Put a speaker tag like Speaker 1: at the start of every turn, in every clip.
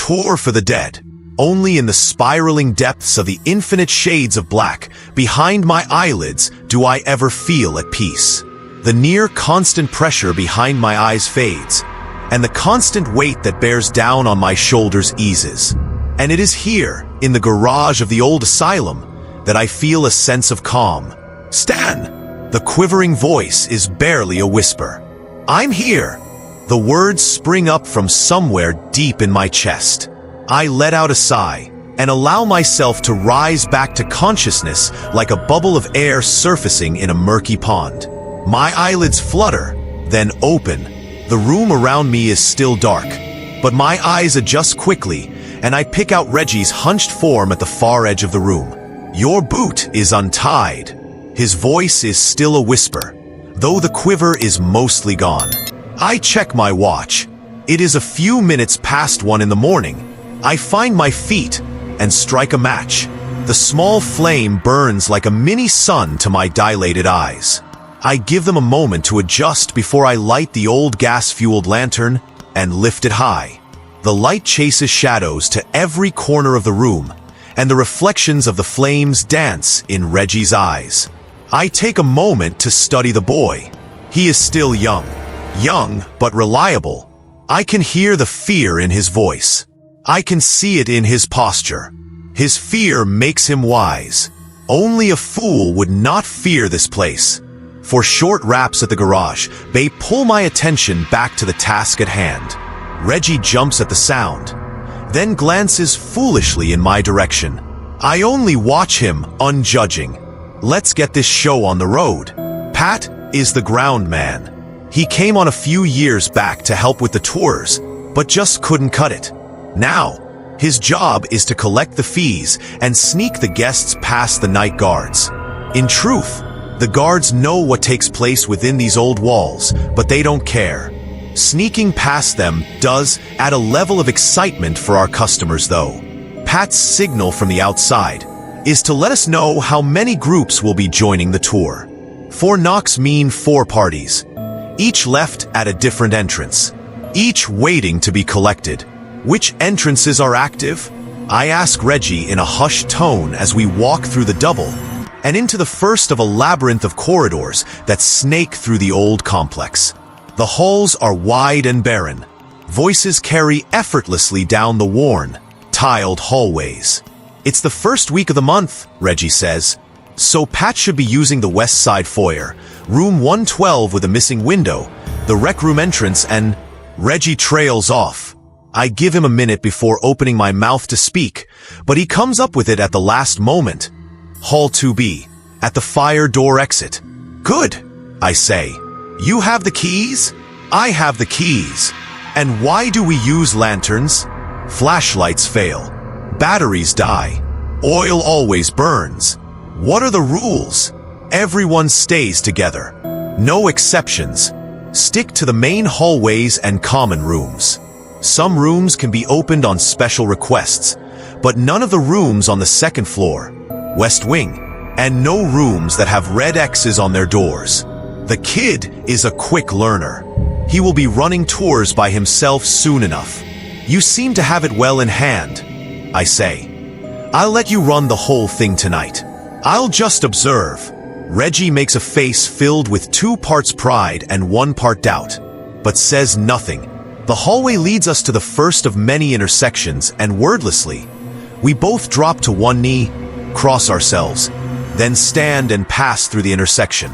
Speaker 1: tour for the dead. Only in the spiraling depths of the infinite shades of black, behind my eyelids, do I ever feel at peace. The near constant pressure behind my eyes fades, and the constant weight that bears down on my shoulders eases. And it is here, in the garage of the old asylum, that I feel a sense of calm. "Stan!" The quivering voice is barely a whisper. "I'm here!" The words spring up from somewhere deep in my chest. I let out a sigh and allow myself to rise back to consciousness like a bubble of air surfacing in a murky pond. My eyelids flutter, then open. The room around me is still dark, but my eyes adjust quickly, and I pick out Reggie's hunched form at the far edge of the room. "Your boot is untied." His voice is still a whisper, though the quiver is mostly gone. I check my watch. It is a few minutes past 1 in the morning. I find my feet and strike a match. The small flame burns like a mini sun to my dilated eyes. I give them a moment to adjust before I light the old gas-fueled lantern and lift it high. The light chases shadows to every corner of the room, and the reflections of the flames dance in Reggie's eyes. I take a moment to study the boy. He is still young but reliable. I can hear the fear in his voice. I can see it in his posture. His fear makes him wise. Only a fool would not fear this place. For short raps at the garage, they pull my attention back to the task at hand. Reggie jumps at the sound, then glances foolishly in my direction. I only watch him, unjudging. Let's get this show on the road. Pat is the ground man. He came on a few years back to help with the tours, but just couldn't cut it. Now, his job is to collect the fees and sneak the guests past the night guards. In truth, the guards know what takes place within these old walls, but they don't care. Sneaking past them does add a level of excitement for our customers, though. Pat's signal from the outside is to let us know how many groups will be joining the tour. 4 knocks mean 4 parties, each left at a different entrance, each waiting to be collected. Which entrances are active? I ask Reggie in a hushed tone as we walk through the double and into the first of a labyrinth of corridors that snake through the old complex. The halls are wide and barren. Voices carry effortlessly down the worn, tiled hallways. "It's the first week of the month," Reggie says, "so Pat should be using the west side foyer, room 112 with a missing window, the rec room entrance, and..." Reggie trails off. I give him a minute before opening my mouth to speak, but he comes up with it at the last moment. "Hall 2B, at the fire door exit." "Good," I say. "You have the keys?" "I have the keys." "And why do we use lanterns?" "Flashlights fail. Batteries die. Oil always burns." "What are the rules?" "Everyone stays together. No exceptions. Stick to the main hallways and common rooms. Some rooms can be opened on special requests, but none of the rooms on the second floor, West Wing, and no rooms that have red X's on their doors. The kid is a quick learner. He will be running tours by himself soon enough. You seem to have it well in hand," I say. "I'll let you run the whole thing tonight. I'll just observe." Reggie makes a face filled with 2 parts pride and 1 part doubt, but says nothing. The hallway leads us to the first of many intersections, and wordlessly, we both drop to one knee, cross ourselves, then stand and pass through the intersection.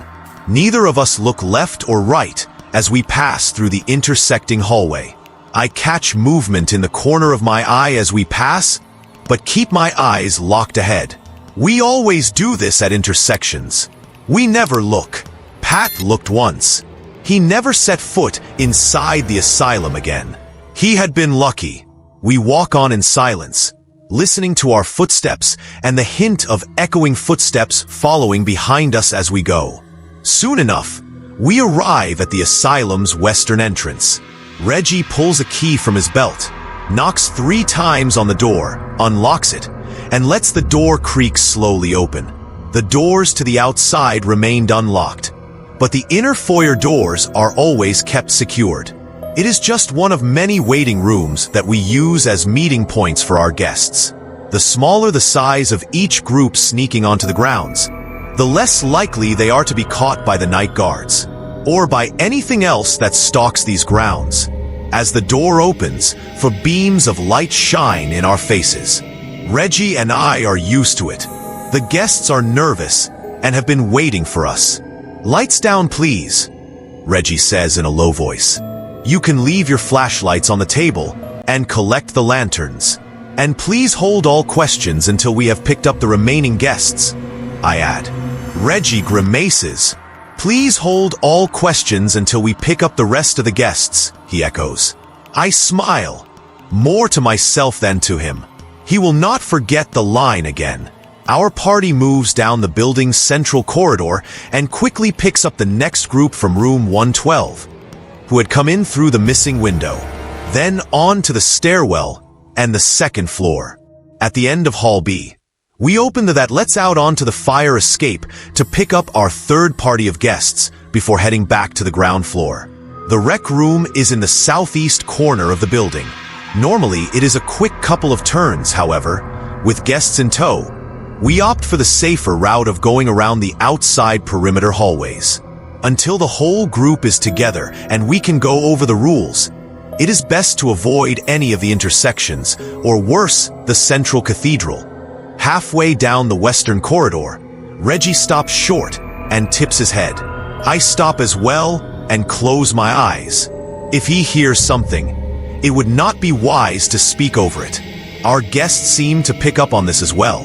Speaker 1: Neither of us look left or right as we pass through the intersecting hallway. I catch movement in the corner of my eye as we pass, but keep my eyes locked ahead. We always do this at intersections. We never look. Pat looked once. He never set foot inside the asylum again. He had been lucky. We walk on in silence, listening to our footsteps and the hint of echoing footsteps following behind us as we go. Soon enough, we arrive at the asylum's western entrance. Reggie pulls a key from his belt, knocks 3 times on the door, unlocks it, and lets the door creak slowly open. The doors to the outside remained unlocked, but the inner foyer doors are always kept secured. It is just one of many waiting rooms that we use as meeting points for our guests. The smaller the size of each group sneaking onto the grounds, the less likely they are to be caught by the night guards, or by anything else that stalks these grounds. As the door opens, for beams of light shine in our faces. Reggie and I are used to it. The guests are nervous and have been waiting for us. "Lights down, please," Reggie says in a low voice. "You can leave your flashlights on the table and collect the lanterns. And please hold all questions until we have picked up the remaining guests," I add. Reggie grimaces. "Please hold all questions until we pick up the rest of the guests," he echoes. I smile, more to myself than to him. He will not forget the line again. Our party moves down the building's central corridor and quickly picks up the next group from room 112, who had come in through the missing window, then on to the stairwell and the second floor. At the end of Hall B, we open that lets out onto the fire escape to pick up our third party of guests before heading back to the ground floor. The rec room is in the southeast corner of the building. Normally, it is a quick couple of turns, however, with guests in tow. We opt for the safer route of going around the outside perimeter hallways. Until the whole group is together and we can go over the rules, it is best to avoid any of the intersections, or worse, the central cathedral. Halfway down the western corridor, Reggie stops short and tips his head. I stop as well and close my eyes. If he hears something, it would not be wise to speak over it. Our guests seem to pick up on this as well.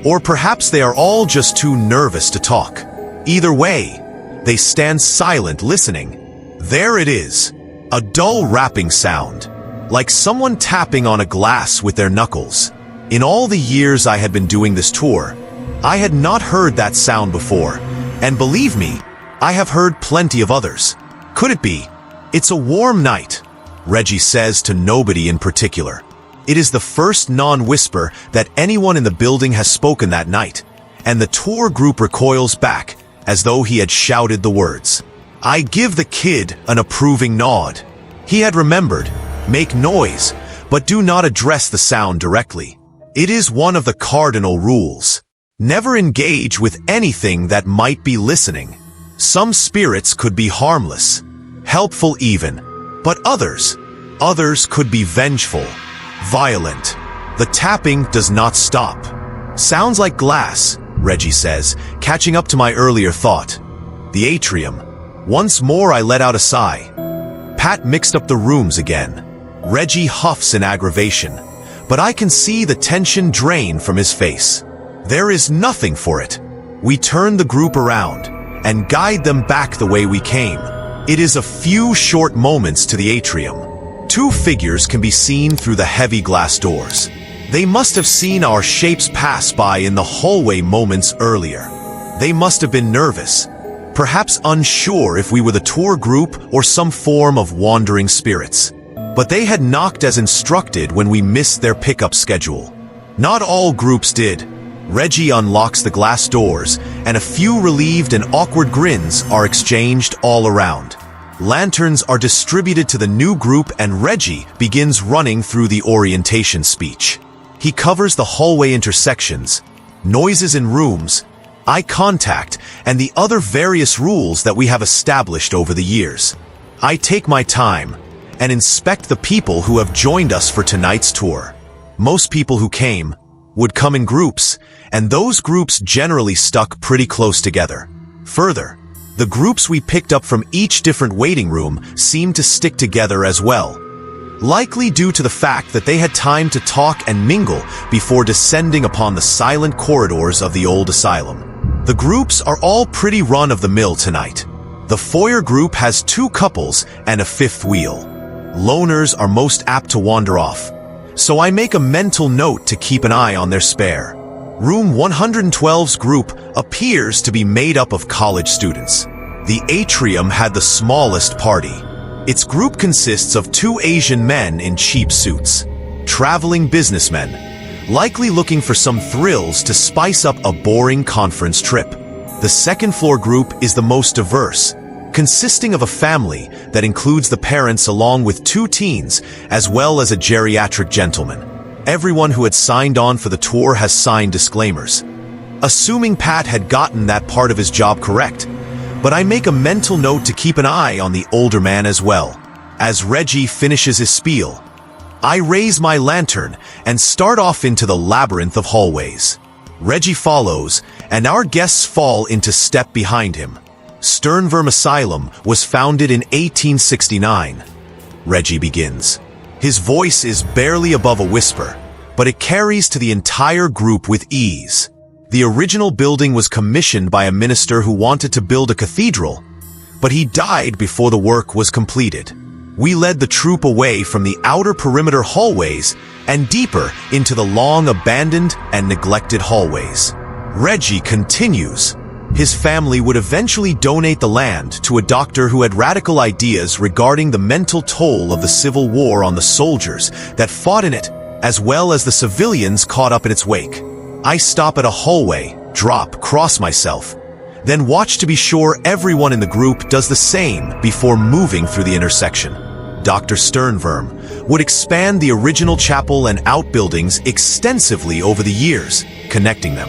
Speaker 1: Or perhaps they are all just too nervous to talk. Either way, they stand silent listening. There it is. A dull rapping sound, like someone tapping on a glass with their knuckles. In all the years I had been doing this tour, I had not heard that sound before, and believe me, I have heard plenty of others. Could it be? "It's a warm night," Reggie says to nobody in particular. It is the first non-whisper that anyone in the building has spoken that night, and the tour group recoils back as though he had shouted the words. I give the kid an approving nod. He had remembered, make noise, but do not address the sound directly. It is one of the cardinal rules. Never engage with anything that might be listening. Some spirits could be harmless, helpful even, but others could be vengeful, violent. The tapping does not stop. Sounds like glass, Reggie says, catching up to my earlier thought. The atrium. Once more I let out a sigh. Pat mixed up the rooms again. Reggie huffs in aggravation, but I can see the tension drain from his face. There is nothing for it. We turn the group around and guide them back the way we came. It is a few short moments to the atrium. Two figures can be seen through the heavy glass doors. They must have seen our shapes pass by in the hallway moments earlier. They must have been nervous, perhaps unsure if we were the tour group or some form of wandering spirits. But they had knocked as instructed when we missed their pickup schedule. Not all groups did. Reggie unlocks the glass doors, and a few relieved and awkward grins are exchanged all around. Lanterns are distributed to the new group, and Reggie begins running through the orientation speech. He covers the hallway intersections, noises in rooms, eye contact, and the other various rules that we have established over the years. I take my time and inspect the people who have joined us for tonight's tour. Most people who came would come in groups, and those groups generally stuck pretty close together. Further, the groups we picked up from each different waiting room seemed to stick together as well, likely due to the fact that they had time to talk and mingle before descending upon the silent corridors of the old asylum. The groups are all pretty run-of-the-mill tonight. The foyer group has 2 couples and a 5th wheel. Loners are most apt to wander off, so I make a mental note to keep an eye on their spare. Room 112's group appears to be made up of college students. The atrium had the smallest party. Its group consists of 2 Asian men in cheap suits, traveling businessmen, likely looking for some thrills to spice up a boring conference trip. The second floor group is the most diverse. consisting of a family that includes the parents along with 2 teens, as well as a geriatric gentleman. Everyone who had signed on for the tour has signed disclaimers. Assuming Pat had gotten that part of his job correct, but I make a mental note to keep an eye on the older man as well. As Reggie finishes his spiel, I raise my lantern and start off into the labyrinth of hallways. Reggie follows, and our guests fall into step behind him. Sternworm Asylum was founded in 1869. Reggie begins. His voice is barely above a whisper, but it carries to the entire group with ease. The original building was commissioned by a minister who wanted to build a cathedral, but he died before the work was completed. We led the troop away from the outer perimeter hallways and deeper into the long abandoned and neglected hallways. Reggie continues. His family would eventually donate the land to a doctor who had radical ideas regarding the mental toll of the Civil War on the soldiers that fought in it, as well as the civilians caught up in its wake. I stop at a hallway, drop, cross myself, then watch to be sure everyone in the group does the same before moving through the intersection. Dr. Sternworm would expand the original chapel and outbuildings extensively over the years, connecting them.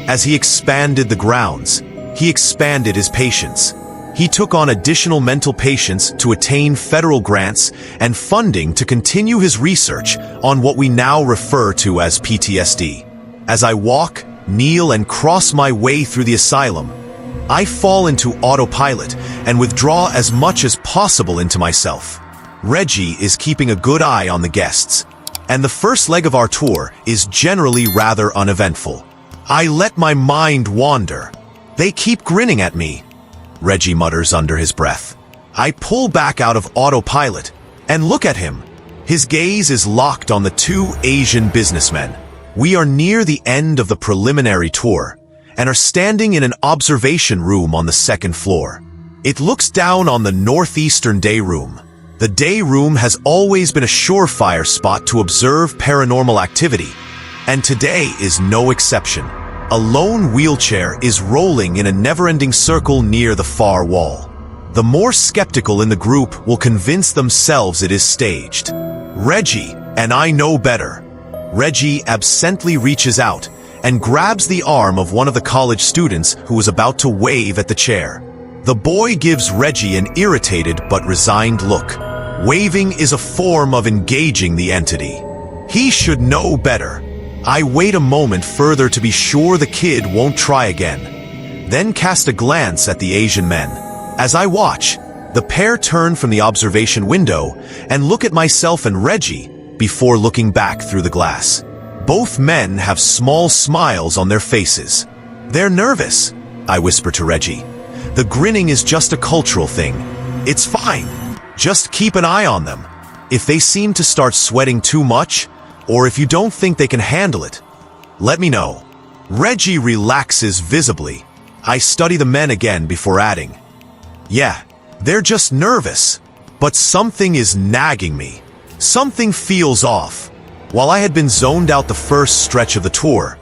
Speaker 1: As he expanded the grounds, he expanded his patients. He took on additional mental patients to attain federal grants and funding to continue his research on what we now refer to as PTSD. As I walk, kneel, and cross my way through the asylum, I fall into autopilot and withdraw as much as possible into myself. Reggie is keeping a good eye on the guests, and the first leg of our tour is generally rather uneventful. I let my mind wander. They keep grinning at me, Reggie mutters under his breath. I pull back out of autopilot and look at him. His gaze is locked on the 2 Asian businessmen. We are near the end of the preliminary tour and are standing in an observation room on the 2nd floor. It looks down on the northeastern day room. The day room has always been a surefire spot to observe paranormal activity, and today is no exception. A lone wheelchair is rolling in a never-ending circle near the far wall. The more skeptical in the group will convince themselves it is staged. Reggie, and I know better. Reggie absently reaches out and grabs the arm of one of the college students who was about to wave at the chair. The boy gives Reggie an irritated but resigned look. Waving is a form of engaging the entity. He should know better. I wait a moment further to be sure the kid won't try again, then cast a glance at the Asian men. As I watch, the pair turn from the observation window and look at myself and Reggie before looking back through the glass. Both men have small smiles on their faces. They're nervous, I whisper to Reggie. The grinning is just a cultural thing. It's fine. Just keep an eye on them. If they seem to start sweating too much, or if you don't think they can handle it, let me know. Reggie relaxes visibly. I study the men again before adding, yeah, they're just nervous, but something is nagging me. Something feels off. While I had been zoned out the first stretch of the tour,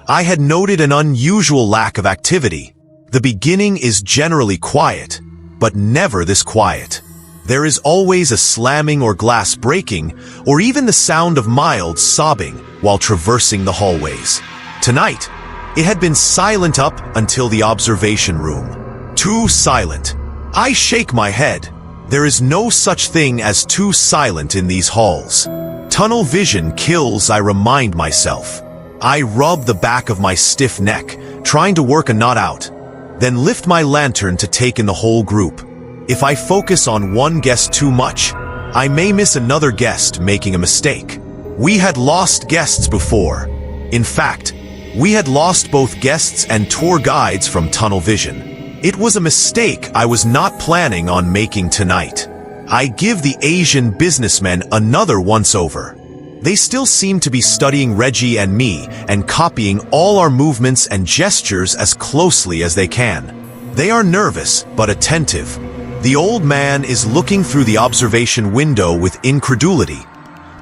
Speaker 1: I had noted an unusual lack of activity. The beginning is generally quiet, but never this quiet. There is always a slamming or glass breaking, or even the sound of mild sobbing while traversing the hallways. Tonight, it had been silent up until the observation room. Too silent. I shake my head. There is no such thing as too silent in these halls. Tunnel vision kills, I remind myself. I rub the back of my stiff neck, trying to work a knot out, then lift my lantern to take in the whole group. If I focus on one guest too much, I may miss another guest making a mistake. We had lost guests before. In fact, we had lost both guests and tour guides from tunnel vision. It was a mistake I was not planning on making tonight. I give the Asian businessmen another once-over. They still seem to be studying Reggie and me and copying all our movements and gestures as closely as they can. They are nervous but attentive. The old man is looking through the observation window with incredulity,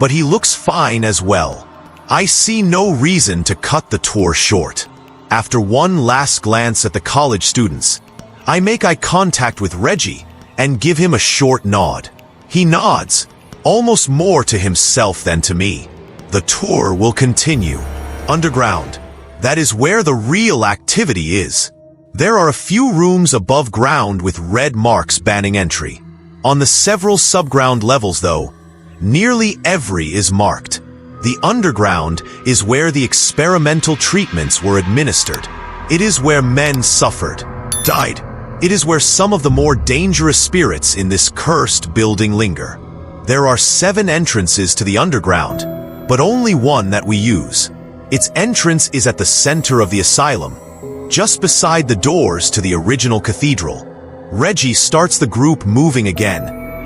Speaker 1: but he looks fine as well. I see no reason to cut the tour short. After one last glance at the college students, I make eye contact with Reggie and give him a short nod. He nods, almost more to himself than to me. The tour will continue. Underground. That is where the real activity is. There are a few rooms above ground with red marks banning entry. On the several subground levels, though, nearly every is marked. The underground is where the experimental treatments were administered. It is where men suffered, died. It is where some of the more dangerous spirits in this cursed building linger. There are 7 entrances to the underground, but only one that we use. Its entrance is at the center of the asylum, just beside the doors to the original cathedral. Reggie starts the group moving again,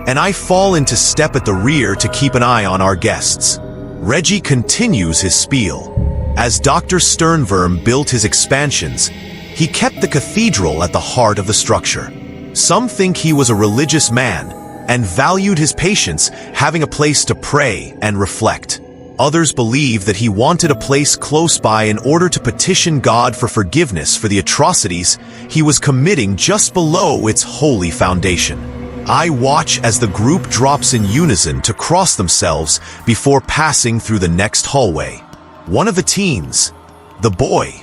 Speaker 1: and I fall into step at the rear to keep an eye on our guests. Reggie continues his spiel. As Dr. Sternworm built his expansions, he kept the cathedral at the heart of the structure. Some think he was a religious man and valued his patients having a place to pray and reflect. Others believe that he wanted a place close by in order to petition God for forgiveness for the atrocities he was committing just below its holy foundation. I watch as the group drops in unison to cross themselves before passing through the next hallway. One of the teens, the boy,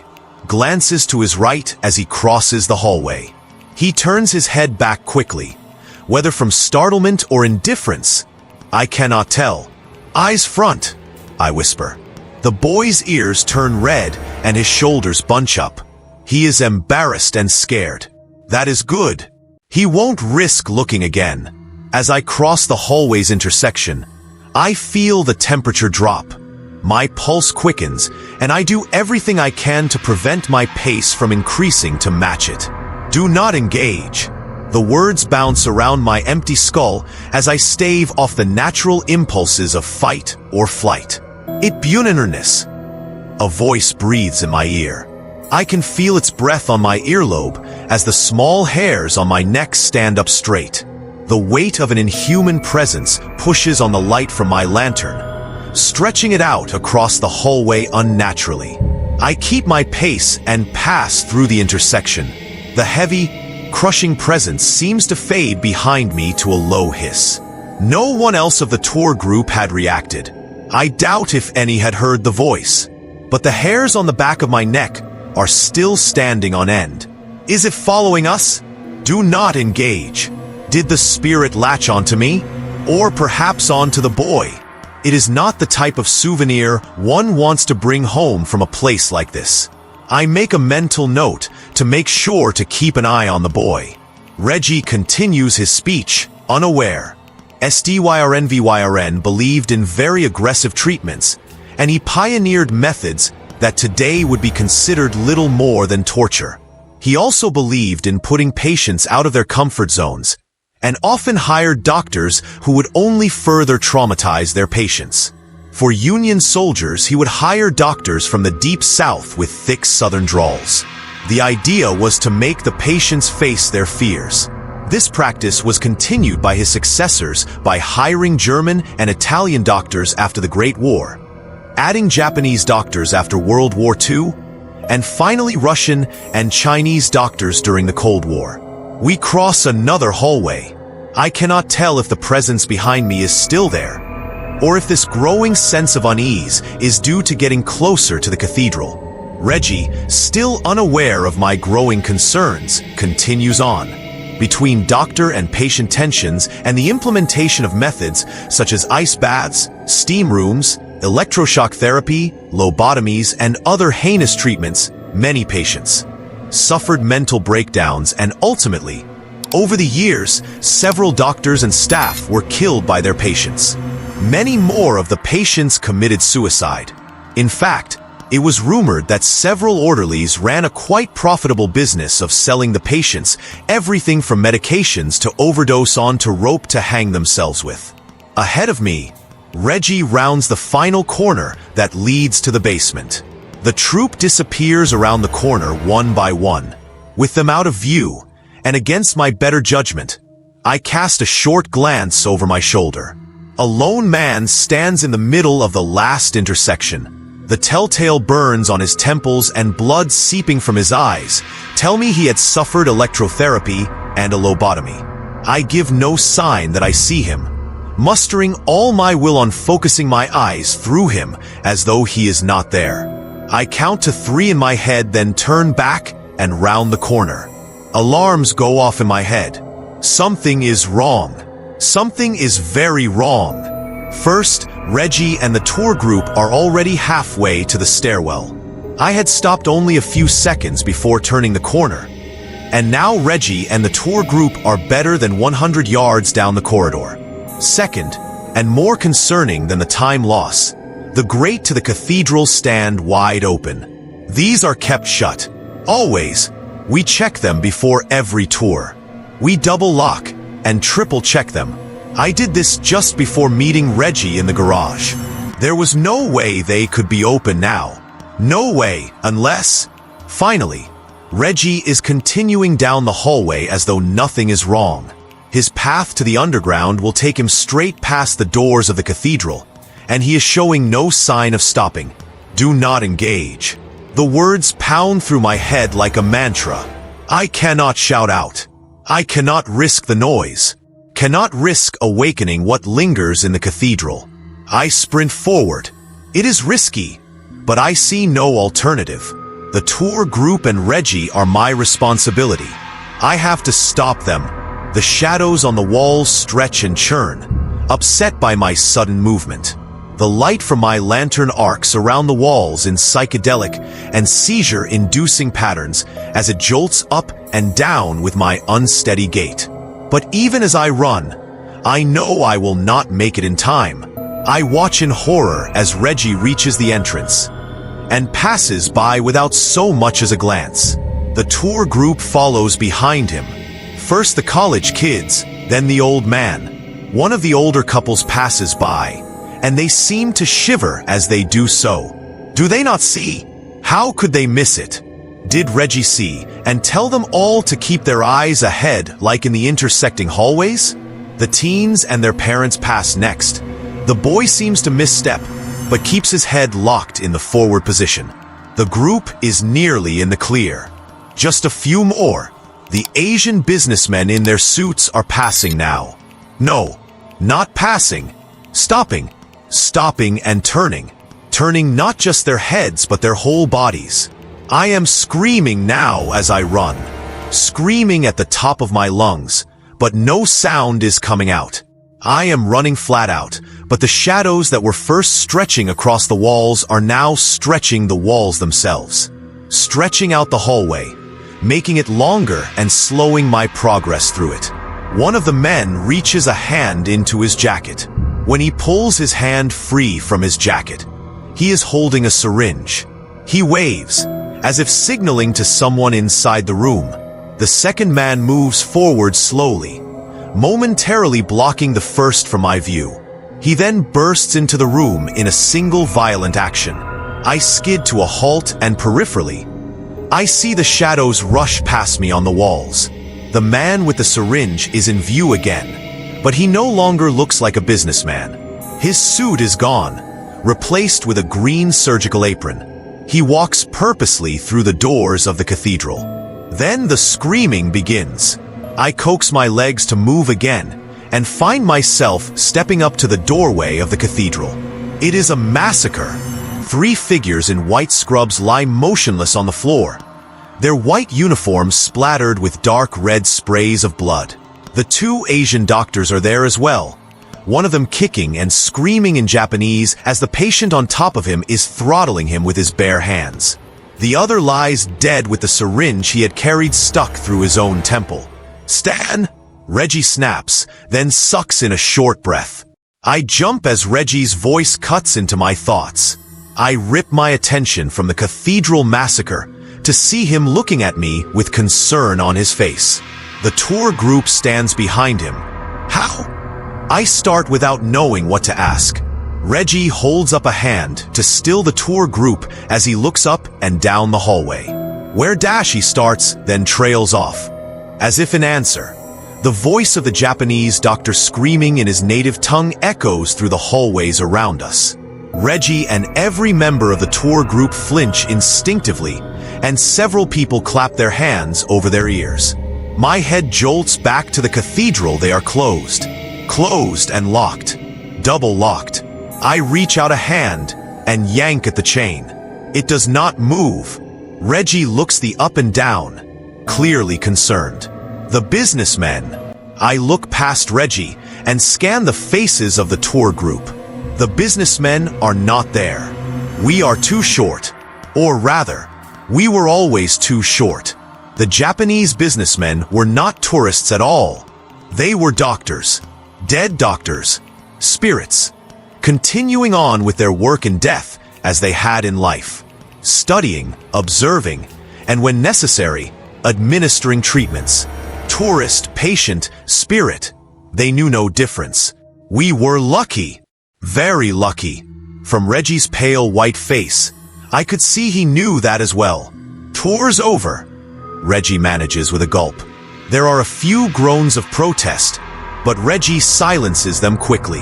Speaker 1: glances to his right as he crosses the hallway. He turns his head back quickly, whether from startlement or indifference, I cannot tell. Eyes front, I whisper. The boy's ears turn red and his shoulders bunch up. He is embarrassed and scared. That is good. He won't risk looking again. As I cross the hallway's intersection, I feel the temperature drop. My pulse quickens, and I do everything I can to prevent my pace from increasing to match it. Do not engage. The words bounce around my empty skull as I stave off the natural impulses of fight or flight. It bunerness. A voice breathes in my ear. I can feel its breath on my earlobe as the small hairs on my neck stand up straight. The weight of an inhuman presence pushes on the light from my lantern, stretching it out across the hallway unnaturally. I keep my pace and pass through the intersection. The heavy, crushing presence seems to fade behind me to a low hiss. No one else of the tour group had reacted. I doubt if any had heard the voice, but the hairs on the back of my neck are still standing on end. Is it following us? Do not engage. Did the spirit latch onto me? Or perhaps onto the boy? It is not the type of souvenir one wants to bring home from a place like this. I make a mental note to make sure to keep an eye on the boy. Reggie continues his speech, unaware. SDYRNVYRN believed in very aggressive treatments, and he pioneered methods that today would be considered little more than torture. He also believed in putting patients out of their comfort zones, and often hired doctors who would only further traumatize their patients. For Union soldiers, he would hire doctors from the deep South with thick Southern drawls. The idea was to make the patients face their fears. This practice was continued by his successors by hiring German and Italian doctors after the Great War, adding Japanese doctors after World War II, and finally Russian and Chinese doctors during the Cold War. We cross another hallway. I cannot tell if the presence behind me is still there, or if this growing sense of unease is due to getting closer to the cathedral. Reggie, still unaware of my growing concerns, continues on. Between doctor and patient tensions and the implementation of methods such as ice baths, steam rooms, electroshock therapy, lobotomies, and other heinous treatments, many patients suffered mental breakdowns, and ultimately, over the years, several doctors and staff were killed by their patients. Many more of the patients committed suicide. In fact, it was rumored that several orderlies ran a quite profitable business of selling the patients everything from medications to overdose onto rope to hang themselves with. Ahead of me, Reggie rounds the final corner that leads to the basement. The troop disappears around the corner one by one. With them out of view, and against my better judgment, I cast a short glance over my shoulder. A lone man stands in the middle of the last intersection, The telltale burns on his temples and blood seeping from his eyes tell me he had suffered electrotherapy and a lobotomy. I give no sign that I see him, mustering all my will on focusing my eyes through him as though he is not there. I count to 3 in my head, then turn back and round the corner. Alarms go off in my head. Something is wrong. Something is very wrong. First, Reggie and the tour group are already halfway to the stairwell. I had stopped only a few seconds before turning the corner, and now Reggie and the tour group are better than 100 yards down the corridor. Second, and more concerning than the time loss, the grate to the cathedral stand wide open. These are kept shut. Always. We check them before every tour. We double lock and triple check them. I did this just before meeting Reggie in the garage. There was no way they could be open now. No way, unless... Finally, Reggie is continuing down the hallway as though nothing is wrong. His path to the underground will take him straight past the doors of the cathedral, and he is showing no sign of stopping. Do not engage. The words pound through my head like a mantra. I cannot shout out. I cannot risk the noise. Cannot risk awakening what lingers in the cathedral. I sprint forward. It is risky, but I see no alternative. The tour group and Reggie are my responsibility. I have to stop them. The shadows on the walls stretch and churn, upset by my sudden movement. The light from my lantern arcs around the walls in psychedelic and seizure-inducing patterns as it jolts up and down with my unsteady gait. But even as I run, I know I will not make it in time. I watch in horror as Reggie reaches the entrance and passes by without so much as a glance. The tour group follows behind him. First the college kids, then the old man. One of the older couples passes by, and they seem to shiver as they do so. Do they not see? How could they miss it? Did Reggie see and tell them all to keep their eyes ahead like in the intersecting hallways? The teens and their parents pass next. The boy seems to misstep, but keeps his head locked in the forward position. The group is nearly in the clear. Just a few more. The Asian businessmen in their suits are passing now. No, not passing. Stopping. Stopping and turning. Turning not just their heads but their whole bodies. I am screaming now as I run. Screaming at the top of my lungs, but no sound is coming out. I am running flat out, but the shadows that were first stretching across the walls are now stretching the walls themselves. Stretching out the hallway, making it longer and slowing my progress through it. One of the men reaches a hand into his jacket. When he pulls his hand free from his jacket, he is holding a syringe. He waves, as if signaling to someone inside the room. The second man moves forward slowly, momentarily blocking the first from my view. He then bursts into the room in a single violent action. I skid to a halt and peripherally, I see the shadows rush past me on the walls. The man with the syringe is in view again, but he no longer looks like a businessman. His suit is gone, replaced with a green surgical apron. He walks purposely through the doors of the cathedral. Then the screaming begins. I coax my legs to move again, and find myself stepping up to the doorway of the cathedral. It is a massacre. 3 figures in white scrubs lie motionless on the floor, their white uniforms splattered with dark red sprays of blood. The 2 Asian doctors are there as well, one of them kicking and screaming in Japanese as the patient on top of him is throttling him with his bare hands. The other lies dead with the syringe he had carried stuck through his own temple. "Stan!" Reggie snaps, then sucks in a short breath. I jump as Reggie's voice cuts into my thoughts. I rip my attention from the cathedral massacre to see him looking at me with concern on his face. The tour group stands behind him. How? I start without knowing what to ask. Reggie holds up a hand to still the tour group as he looks up and down the hallway. Where he starts, then trails off. As if in answer, the voice of the Japanese doctor screaming in his native tongue echoes through the hallways around us. Reggie and every member of the tour group flinch instinctively, and several people clap their hands over their ears. My head jolts back to the cathedral. They are closed. Closed and locked. Double locked. I reach out a hand and yank at the chain. It does not move. Reggie looks the up and down, clearly concerned. The businessmen. I look past Reggie and scan the faces of the tour group. The businessmen are not there. We are too short. Or rather, we were always too short. The Japanese businessmen were not tourists at all. They were doctors. Dead doctors. Spirits. Continuing on with their work in death as they had in life. Studying, observing, and when necessary, administering treatments. Tourist, patient, spirit. They knew no difference. We were lucky. Very lucky. From Reggie's pale white face, I could see he knew that as well. Tour's over. Reggie manages with a gulp. There are a few groans of protest, but Reggie silences them quickly.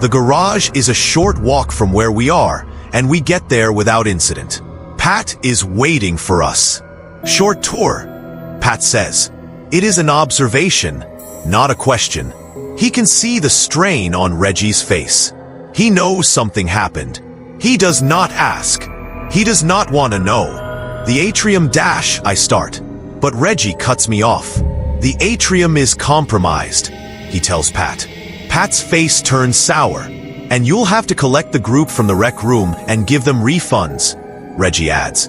Speaker 1: The garage is a short walk from where we are, and we get there without incident. Pat is waiting for us. Short tour, Pat says. It is an observation, not a question. He can see the strain on Reggie's face. He knows something happened. He does not ask. He does not want to know. The atrium dash, I start, but Reggie cuts me off. The atrium is compromised, he tells Pat. Pat's face turns sour, and you'll have to collect the group from the rec room and give them refunds, Reggie adds.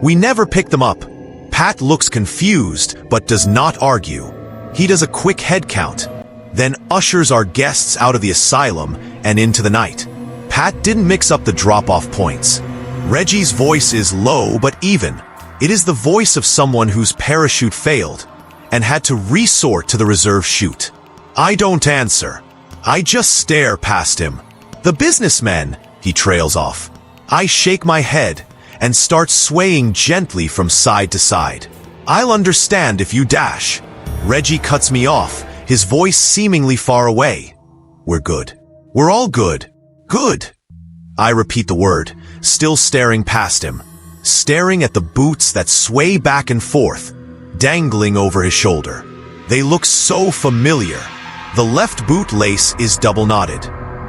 Speaker 1: We never pick them up. Pat looks confused, but does not argue. He does a quick head count, then ushers our guests out of the asylum and into the night. Pat didn't mix up the drop-off points. Reggie's voice is low but even. It is the voice of someone whose parachute failed and had to resort to the reserve chute. I don't answer. I just stare past him. The businessman, he trails off. I shake my head and start swaying gently from side to side. I'll understand if you dash. Reggie cuts me off, his voice seemingly far away. We're good. We're all good. Good. I repeat the word, still staring past him, staring at the boots that sway back and forth, dangling over his shoulder. They look so familiar. The left boot lace is double knotted.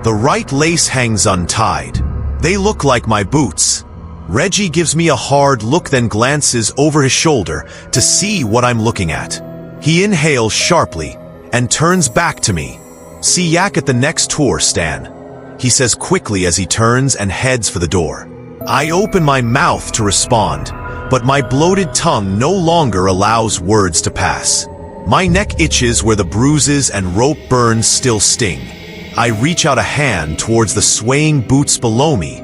Speaker 1: The right lace hangs untied. They look like my boots. Reggie gives me a hard look, then glances over his shoulder to see what I'm looking at. He inhales sharply and turns back to me. See yak at the next tour, Stan, he says quickly as he turns and heads for the door. I open my mouth to respond, but my bloated tongue no longer allows words to pass. My neck itches where the bruises and rope burns still sting. I reach out a hand towards the swaying boots below me,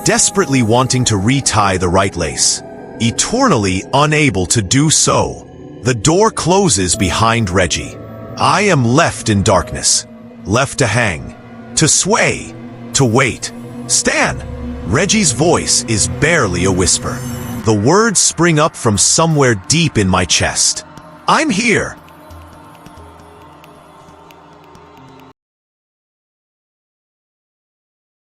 Speaker 1: desperately wanting to retie the right lace, eternally unable to do so. The door closes behind Reggie. I am left in darkness, left to hang, to sway, to wait. Stan! Reggie's voice is barely a whisper. The words spring up from somewhere deep in my chest. I'm here!